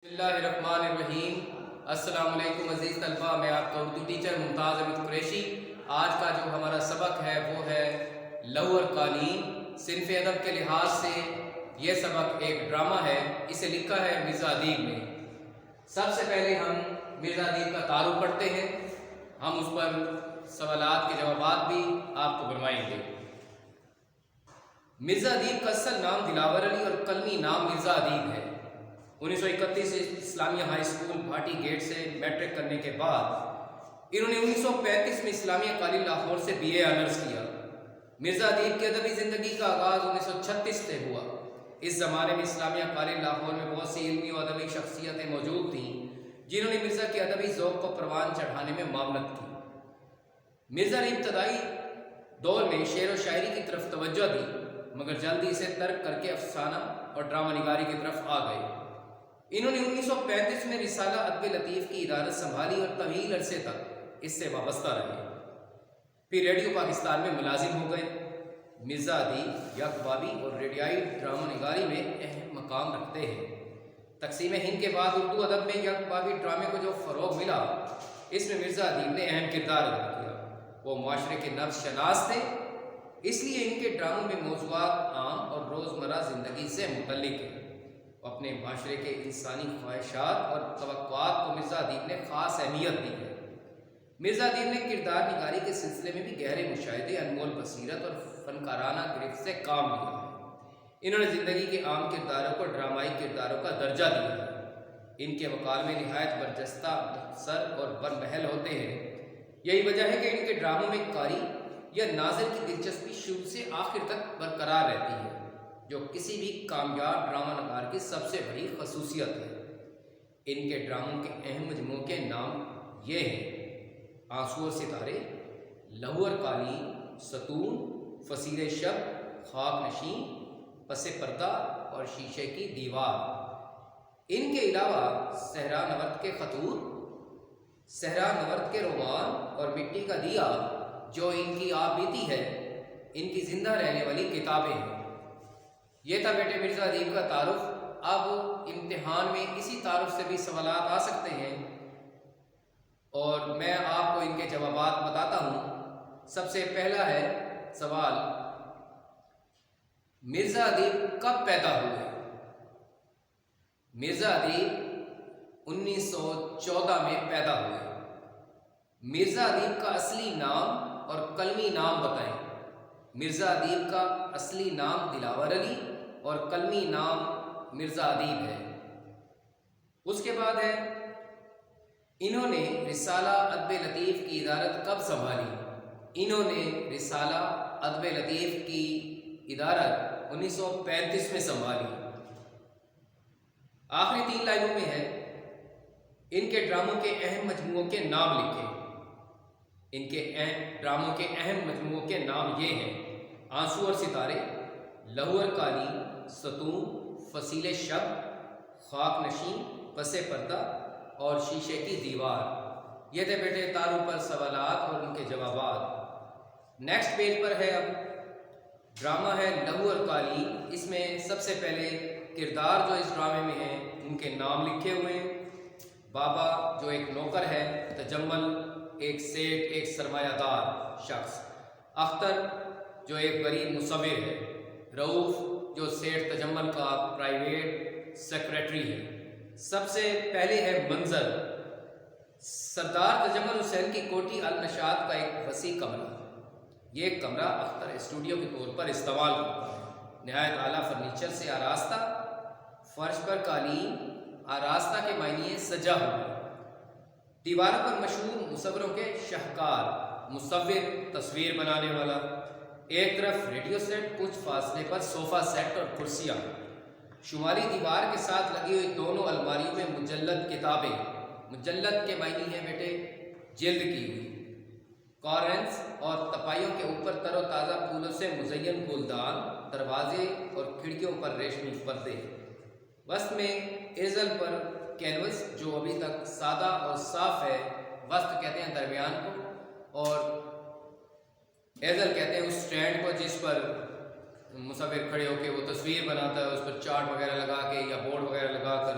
بسم اللہ الرحمن الرحیم۔ السلام علیکم عزیز طلبہ، میں آپ کا اردو ٹیچر ممتاز حمید قریشی۔ آج کا جو ہمارا سبق ہے وہ ہے لوح اور قالین۔ صنف ادب کے لحاظ سے یہ سبق ایک ڈرامہ ہے، اسے لکھا ہے مرزا ادیب نے۔ سب سے پہلے ہم مرزا ادیب کا تعارف پڑھتے ہیں، ہم اس پر سوالات کے جوابات بھی آپ کو بنوائیں گے۔ مرزا ادیب کا اصل نام دلاور علی اور قلمی نام مرزا ادیب ہے۔ 1931 سے اسلامیہ ہائی اسکول بھاٹی گیٹ سے میٹرک کرنے کے بعد انہوں نے 1935 میں اسلامیہ کالج لاہور سے BA آنرز کیا۔ مرزا ادیب کی ادبی زندگی کا آغاز 1936 سے ہوا۔ اس زمانے میں اسلامیہ کالج لاہور میں بہت سی علمی و ادبی شخصیتیں موجود تھیں جنہوں نے مرزا کے ادبی ذوق کو پروان چڑھانے میں معاونت کی۔ مرزا نے ابتدائی دور میں شعر و شاعری کی طرف توجہ دی، مگر جلدی اسے ترک کر کے افسانہ اور ڈرامہ نگاری کی طرف آ گئے۔ انہوں نے 1935 میں رسالہ ادب لطیف کی ادارت سنبھالی اور طویل عرصے تک اس سے وابستہ رہے۔ پھر ریڈیو پاکستان میں ملازم ہو گئے۔ مرزا ادیب یک بابی اور ریڈیائی ڈرامہ نگاری میں اہم مقام رکھتے ہیں۔ تقسیم ہند کے بعد اردو ادب میں یک بابی ڈرامے کو جو فروغ ملا، اس میں مرزا ادیب نے اہم کردار ادا کیا۔ وہ معاشرے کے نبض شناس تھے، اس لیے ان کے ڈراموں میں موضوعات عام اور روزمرہ زندگی سے متعلق ہیں۔ اپنے معاشرے کے انسانی خواہشات اور توقعات کو مرزا ادیب نے خاص اہمیت دی ہے۔ مرزا ادیب نے کردار نگاری کے سلسلے میں بھی گہرے مشاہدے، انمول بصیرت اور فنکارانہ گرفت سے کام لیا ہے۔ انہوں نے زندگی کے عام کرداروں کو ڈرامائی کرداروں کا درجہ دیا ہے۔ ان کے مکالمے نہایت برجستہ، مختصر اور برمحل ہوتے ہیں۔ یہی وجہ ہے کہ ان کے ڈراموں میں قاری یا ناظر کی دلچسپی شروع سے آخر تک برقرار رہتی ہے، جو کسی بھی کامیاب ڈرامہ نگار کی سب سے بڑی خصوصیت ہے۔ ان کے ڈراموں کے اہم مجموعوں کے نام یہ ہیں: آنسو اور ستارے، لوح اور قالین، ستون، فصیل شب، خاک نشین، پس پردہ اور شیشے کی دیوار۔ ان کے علاوہ صحرا نورد کے خطوط، صحرا نورد کے رومان اور مٹی کا دیا، جو ان کی آپ بیتی ہے، ان کی زندہ رہنے والی کتابیں ہیں۔ یہ تھا بیٹے مرزا ادیب کا تعارف۔ اب امتحان میں اسی تعارف سے بھی سوالات آ سکتے ہیں اور میں آپ کو ان کے جوابات بتاتا ہوں۔ سب سے پہلا ہے سوال، مرزا ادیب کب پیدا ہوئے؟ مرزا ادیب 1914 میں پیدا ہوئے۔ مرزا ادیب کا اصلی نام اور قلمی نام بتائیں۔ مرزا ادیب کا اصلی نام دلاور علی اور قلمی نام مرزا ادیب ہے۔ اس کے بعد ہے، انہوں نے رسالہ ادب لطیف کی ادارت کب سنبھالی؟ انہوں نے رسالہ ادب لطیف کی ادارت 1935 میں سنبھالی۔ آخری 3 لائنوں میں ہے، ان کے ڈراموں کے اہم مجموعوں کے نام لکھیں۔ ان کے ڈراموں کے اہم مجموعوں کے نام یہ ہیں: آنسو اور ستارے، لوح اور قالین، ستون، فصیل شب، خاک نشین، پس پردہ اور شیشے کی دیوار۔ یہ تھے بیٹے تعارف پر سوالات اور ان کے جوابات۔ نیکسٹ پیج پر ہے، اب ڈرامہ ہے لوح اور قالین۔ اس میں سب سے پہلے کردار جو اس ڈرامے میں ہیں ان کے نام لکھے ہوئے ہیں۔ بابا جو ایک نوکر ہے، تجمل ایک سیٹ، ایک سرمایہ دار شخص، اختر جو ایک غریب مصور ہے، رؤوف جو سیٹ تجمل کا پرائیویٹ سیکریٹری ہے۔ سب سے پہلے ہے منظر، سردار تجمل حسین کی کوٹھی النشاط کا ایک وسیع کمرہ۔ یہ کمرہ اختر اسٹوڈیو کے طور پر استعمال کرتا ہے۔ نہایت اعلیٰ فرنیچر سے آراستہ، فرش پر قالین، آراستہ کے معنی سجا ہوا، دیواروں پر مشہور مصوروں کے شاہکار، مصور تصویر بنانے والا۔ ایک طرف ریڈیو سیٹ، کچھ فاصلے پر صوفہ سیٹ اور کرسیاں۔ شمالی دیوار کے ساتھ لگی ہوئی دونوں الماریوں میں مجلد کتابیں۔ مجلد کے معنی ہے بیٹے جلد کی ہوئی۔ کارنس اور تپائیوں کے اوپر تر و تازہ پھولوں سے مزین گلدان، دروازے اور کھڑکیوں پر ریشمی پردے۔ وسط میں ایزل پر کینوس جو ابھی تک سادہ اور صاف ہے، وسط کہتے ہیں درمیان کو، اور ایزل کہتے ہیں اس سٹینڈ کو جس پر مصور کھڑے ہو کے وہ تصویر بناتا ہے، اس پر چارٹ وغیرہ لگا کے یا بورڈ وغیرہ لگا کر۔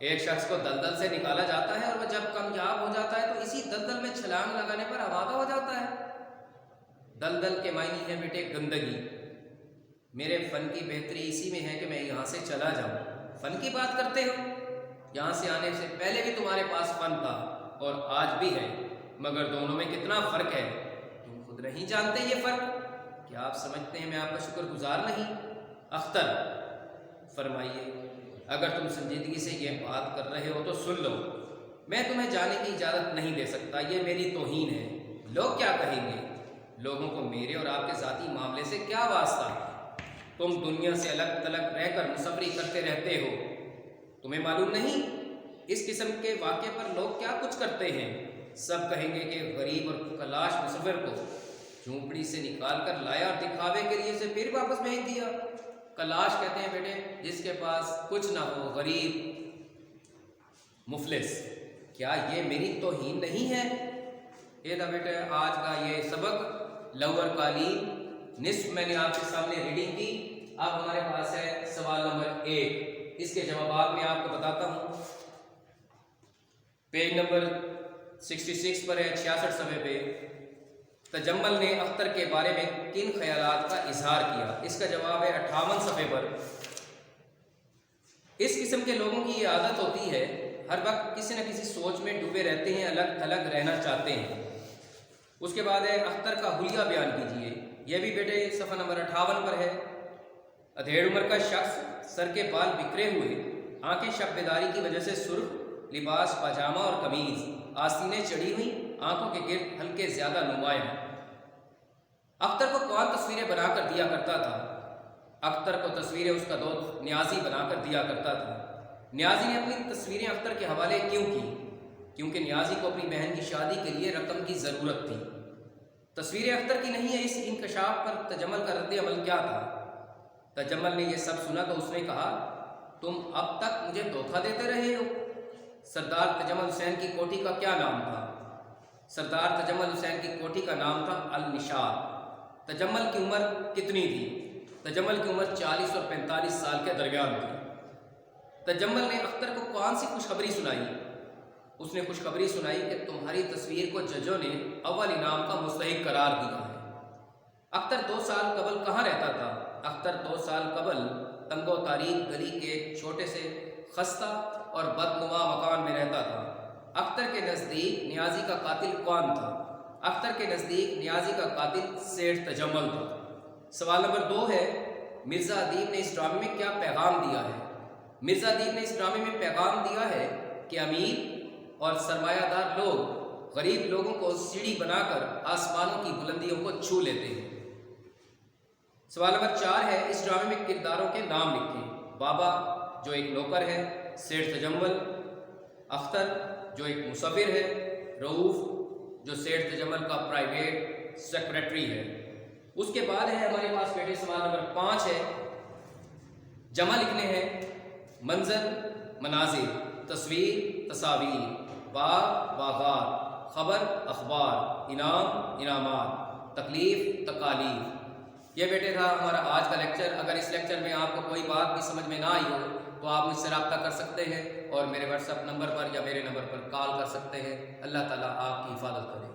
ایک شخص کو دلدل سے نکالا جاتا ہے اور وہ جب کامیاب ہو جاتا ہے تو اسی دلدل میں چھلانگ لگانے پر آمادہ ہو جاتا ہے۔ دلدل کے معنی ہے بیٹے گندگی۔ میرے فن کی بہتری اسی میں ہے کہ میں یہاں سے چلا جاؤں۔ فن کی بات کرتے ہو، یہاں سے آنے سے پہلے بھی تمہارے پاس فن تھا اور آج بھی ہے، مگر دونوں میں کتنا فرق ہے تم خود نہیں جانتے یہ فرق۔ کیا آپ سمجھتے ہیں میں آپ کا شکر گزار نہیں؟ اختر فرمائیے، اگر تم سنجیدگی سے یہ بات کر رہے ہو تو سن لو، میں تمہیں جانے کی اجازت نہیں دے سکتا، یہ میری توہین ہے۔ لوگ کیا کہیں گے؟ لوگوں کو میرے اور آپ کے ذاتی معاملے سے کیا واسطہ؟ تم دنیا سے الگ تلگ رہ کر مسافری کرتے رہتے ہو، تمہیں معلوم نہیں اس قسم کے واقعے پر لوگ کیا کچھ کرتے ہیں؟ سب کہیں گے کہ غریب اور کلاش مسافر کو جھونپڑی سے نکال کر لایا اور دکھاوے کے لیے اسے پھر واپس بھیج دیا۔ کلاش کہتے ہیں بیٹے جس کے پاس کچھ نہ ہو، غریب، مفلس۔ کیا یہ میری توہین نہیں ہے؟ یہ تھا بیٹے آج کا یہ سبق، لور قالین نصف میں نے آپ کے سامنے ریڈنگ کی۔ اب ہمارے پاس ہے سوال نمبر 1، اس کے جوابات میں آپ کو بتاتا ہوں۔ پیج نمبر 66 پر ہے، 66 صفحے پہ۔ تجمل نے اختر کے بارے میں کن خیالات کا اظہار کیا؟ اس کا جواب ہے 58 صفحے پر۔ اس قسم کے لوگوں کی یہ عادت ہوتی ہے، ہر وقت کسی نہ کسی سوچ میں ڈوبے رہتے ہیں، الگ تھلگ رہنا چاہتے ہیں۔ اس کے بعد ہے اختر کا حلیہ بیان کیجیے، یہ بھی بیٹے صفحہ نمبر 58 پر ہے۔ ادھیڑ عمر کا شخص، سر کے بال بکھرے ہوئے، آنکھیں شب بیداری کی وجہ سے سرخ، لباس پاجامہ اور قمیض، آستینیں چڑھی ہوئی، آنکھوں کے گرد ہلکے زیادہ نمایاں۔ اختر کو کون تصویریں بنا کر دیا کرتا تھا؟ اختر کو تصویریں اس کا دوست نیازی بنا کر دیا کرتا تھا۔ نیازی نے اپنی تصویریں اختر کے حوالے کیوں کی؟ کیونکہ نیازی کو اپنی بہن کی شادی کے لیے رقم کی ضرورت تھی۔ تصویریں اختر کی نہیں ہے، اس انکشاف پر تجمل کا رد عمل کیا تھا؟ تجمل نے یہ سب سنا تو اس نے کہا، تم اب تک مجھے دھوکہ دیتے رہے ہو۔ سردار تجمل حسین کی کوٹھی کا کیا نام تھا؟ سردار تجمل حسین کی کوٹھی کا نام تھا النشاد۔ تجمل کی عمر کتنی تھی؟ تجمل کی عمر 40 اور 45 سال کے درمیان تھی۔ تجمل نے اختر کو کون سی خوشخبری سنائی؟ اس نے خوشخبری سنائی کہ تمہاری تصویر کو ججوں نے اول انعام کا مستحق قرار دیا ہے۔ اختر 2 سال قبل کہاں رہتا تھا؟ اختر 2 سال قبل تنگ و تاریک گلی کے چھوٹے سے خستہ اور بدنما مکان میں رہتا تھا۔ اختر کے نزدیک نیازی کا قاتل کون تھا؟ اختر کے نزدیک نیازی کا قاتل سیٹھ تجمل تھا۔ سوال نمبر 2 ہے، مرزا ادیب نے اس ڈرامے میں کیا پیغام دیا ہے؟ مرزا ادیب نے اس ڈرامے میں پیغام دیا ہے کہ امیر اور سرمایہ دار لوگ غریب لوگوں کو سیڑھی بنا کر آسمانوں کی بلندیوں کو چھو لیتے ہیں۔ سوال نمبر 4 ہے، اس ڈرامے میں کرداروں کے نام لکھیں۔ بابا جو ایک نوکر ہے، سیٹھ تجمل، اختر جو ایک مسافر ہے، رؤوف جو سیٹھ تجمل کا پرائیویٹ سیکریٹری ہے۔ اس کے بعد ہے ہمارے پاس بیٹے سوال نمبر 5 ہے، جمع لکھنے ہیں۔ منظر مناظر، تصویر تصاویر، باغ باغات، خبر اخبار، انعام انعامات، تکلیف تکالیف۔ یہ بیٹے تھا ہمارا آج کا لیکچر۔ اگر اس لیکچر میں آپ کو کوئی بات بھی سمجھ میں نہ آئی ہو تو آپ مجھ سے رابطہ کر سکتے ہیں اور میرے واٹس ایپ نمبر پر یا میرے نمبر پر کال کر سکتے ہیں۔ اللہ تعالیٰ آپ کی حفاظت کرے۔